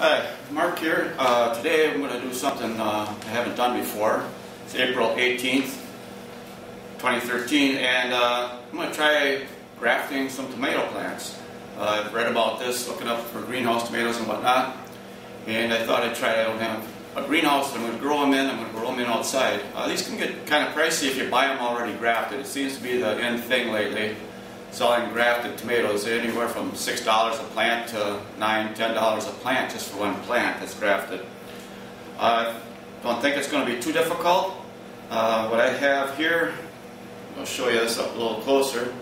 Hi, Mark here. Today I'm going to do something I haven't done before. It's April 18th, 2013, and I'm going to try grafting some tomato plants. I've read about this, looking up for greenhouse tomatoes and whatnot, and I thought I'd try it. I don't have a greenhouse, I'm going to grow them in. I'm going to grow them in outside. These can get kind of pricey if you buy them already grafted. It seems to be the end thing lately, selling grafted tomatoes, anywhere from $6 a plant to $9, $10 a plant just for one plant that's grafted. I don't think it's going to be too difficult. What I have here, I'll show you this up a little closer.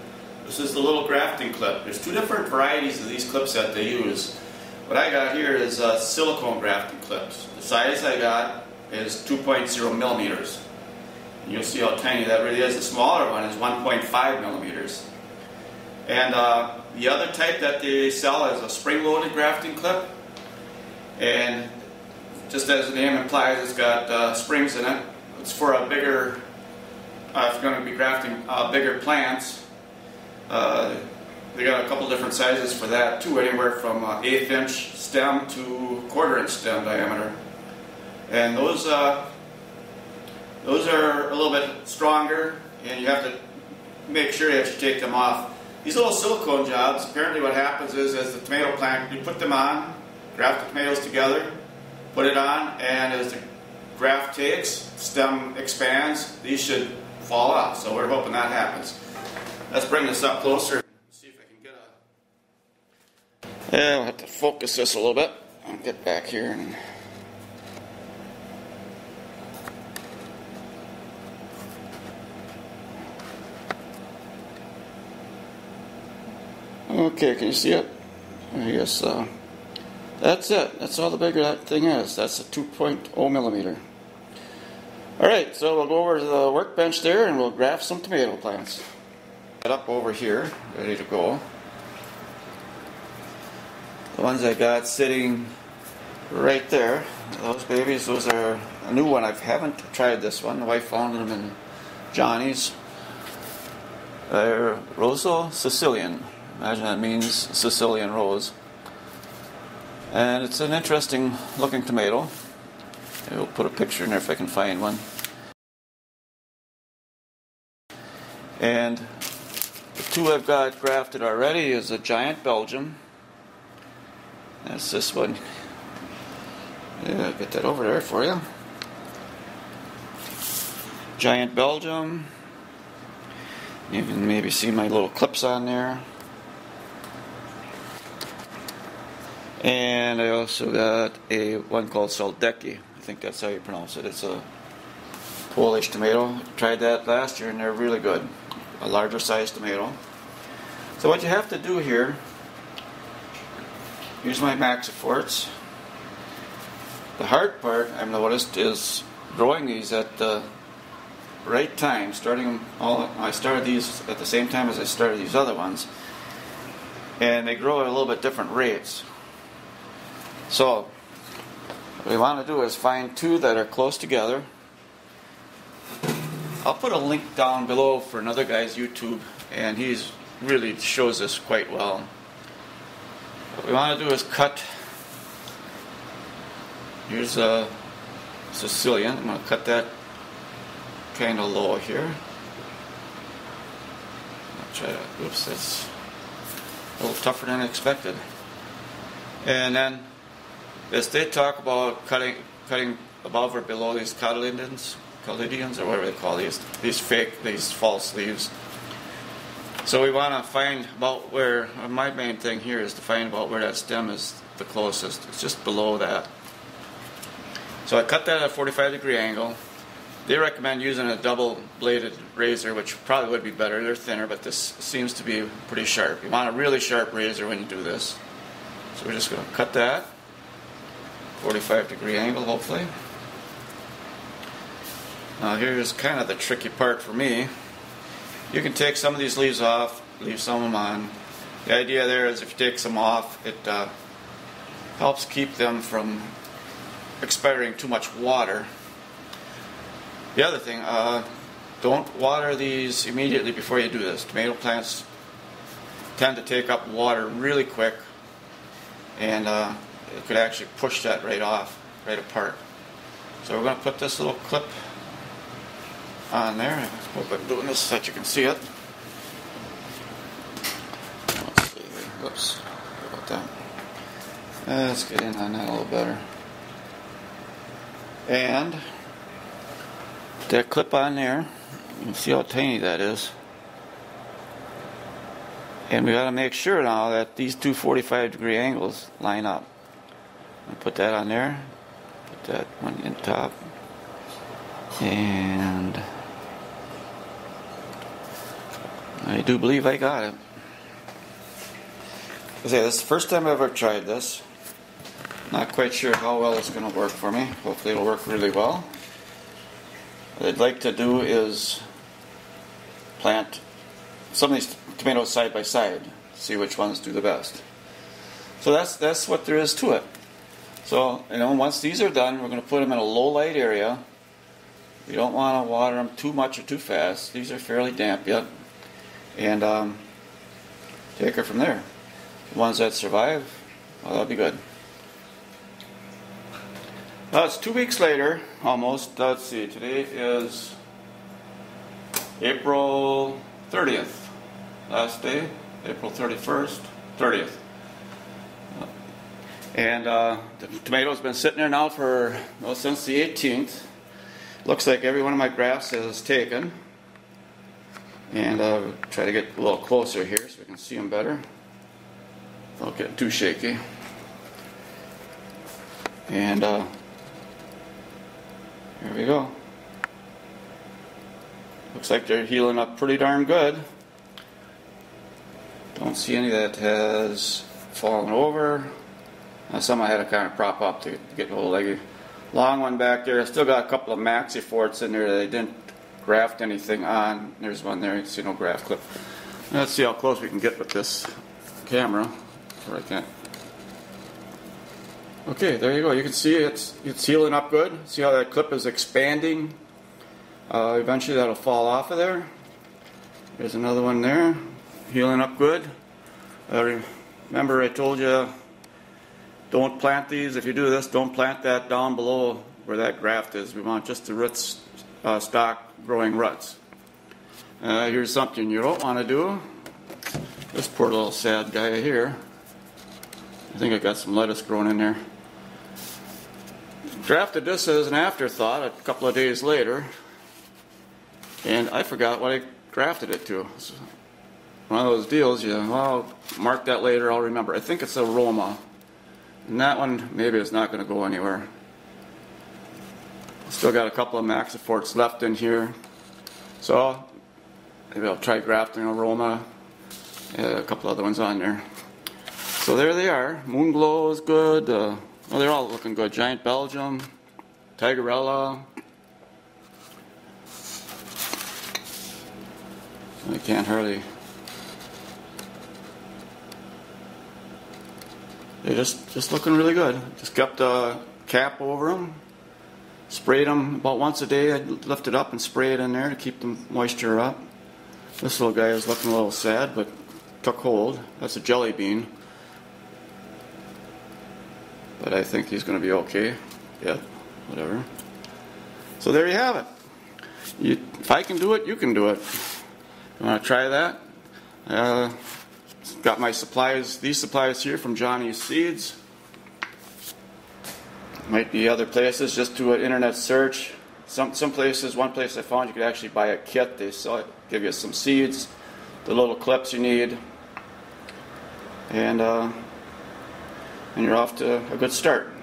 This is the little grafting clip. There's two different varieties of these clips that they use. What I got here is silicone grafting clips. The size I got is 2.0 millimeters. And you'll see how tiny that really is. The smaller one is 1.5 millimeters. And the other type that they sell is a spring-loaded grafting clip. And just as the name implies, it's got springs in it. It's for a bigger, if you're going to be grafting bigger plants. They got a couple different sizes for that too, anywhere from 1/8 inch stem to 1/4 inch stem diameter. And those are a little bit stronger, and you have to make sure that you take them off. These little silicone jobs, apparently what happens is, as the tomato plant, you put them on, graft the tomatoes together, put it on, and as the graft takes, stem expands, these should fall off. So we're hoping that happens. Let's bring this up closer and see if I can get a... Yeah, I'll have to focus this a little bit. I'll get back here and... Okay, can you see it? I guess that's it. That's all the bigger that thing is. That's a 2.0 millimeter. Alright, so we'll go over to the workbench there and we'll graft some tomato plants. Set up over here, ready to go. The ones I got sitting right there, those babies, those are a new one. I haven't tried this one. The wife found them in Johnny's. They're Rosso Sicilian. Imagine that means Sicilian rose. And it's an interesting looking tomato. I'll put a picture in there if I can find one. And the two I've got grafted already is a giant Belgium. That's this one. Yeah, I'll get that over there for you. Giant Belgium. You can maybe see my little clips on there. And I also got one called Saldecki. I think that's how you pronounce it. It's a Polish tomato. Tried that last year and they're really good. A larger size tomato. So what you have to do here, here's my Maxiforts. The hard part I've noticed is growing these at the right time. I started these at the same time as I started these other ones. And they grow at a little bit different rates. So, what we want to do is find two that are close together. I'll put a link down below for another guy's YouTube, and he's really shows this quite well. What we want to do is cut. Here's a Sicilian. I'm going to cut that kind of low here. I'll try to. Oops, that's a little tougher than I expected. And then, as they talk about cutting above or below these cotyledons, or whatever they call these false leaves. So we want to find about where, my main thing here is to find about where that stem is the closest. It's just below that. So I cut that at a 45-degree angle. They recommend using a double-bladed razor, which probably would be better. They're thinner, but this seems to be pretty sharp. You want a really sharp razor when you do this. So we're just going to cut that. 45-degree angle, hopefully. Now here's kind of the tricky part for me. You can take some of these leaves off, leave some of them on. The idea there is if you take some off, it helps keep them from expiring too much water. The other thing, don't water these immediately before you do this. Tomato plants tend to take up water really quick, and it could actually push that right off, right apart. So we're going to put this little clip on there. I hope I'm doing this so that you can see it. Let's see here. Whoops. Sorry about that. Let's get in on that a little better. And put that clip on there. You can see how tiny that is. And we got to make sure now that these two 45-degree angles line up. I'll put that on there. Put that one in top. And I do believe I got it. This is the first time I've ever tried this. Not quite sure how well it's going to work for me. Hopefully it'll work really well. What I'd like to do is plant some of these tomatoes side by side, see which ones do the best. So that's what there is to it. So, once these are done, we're going to put them in a low light area. We don't want to water them too much or too fast. These are fairly damp yet. And take her from there. The ones that survive, well, that'll be good. Well, it's 2 weeks later, almost. Let's see, today is April 30th. Last day, April 31st, 30th. And the tomatoes been sitting there now for, since the 18th. Looks like every one of my grafts is taken. And I'll try to get a little closer here so we can see them better. Don't get too shaky. And here we go. Looks like they're healing up pretty darn good. Don't see any that has fallen over. Some I had to kind of prop up to get a little leggy. Long one back there. I still got a couple of Maxiforts in there that I didn't graft anything on. There's one there. You can see no graft clip. Let's see how close we can get with this camera. Or I can't. Okay, there you go. You can see it's healing up good. See how that clip is expanding? Eventually that'll fall off of there. There's another one there. Healing up good. Remember I told you don't plant these. If you do this, don't plant that down below where that graft is. We want just the roots, stock growing roots. Here's something you don't want to do. This poor little sad guy here. I think I got some lettuce growing in there. Grafted this as an afterthought a couple of days later, and I forgot what I grafted it to. It's one of those deals, well, mark that later, I'll remember. I think it's aroma. And that one, maybe it's not going to go anywhere. Still got a couple of Maxiforts left in here. So, maybe I'll try grafting aroma. A couple other ones on there. So there they are. Moonglow is good. Well, they're all looking good. Giant Belgium, Tigerella. I can't hardly. They're just looking really good. Just kept a cap over them. Sprayed them about once a day. I'd lift it up and spray it in there to keep the moisture up. This little guy is looking a little sad, but took hold. That's a jelly bean. But I think he's going to be okay. Yeah, whatever. So there you have it. If I can do it, you can do it. You want to try that? Got my supplies, these supplies here from Johnny's Seeds. Might be other places, just do an internet search. Some places, one place I found you could actually buy a kit. They sell it, give you some seeds, the little clips you need, and you're off to a good start.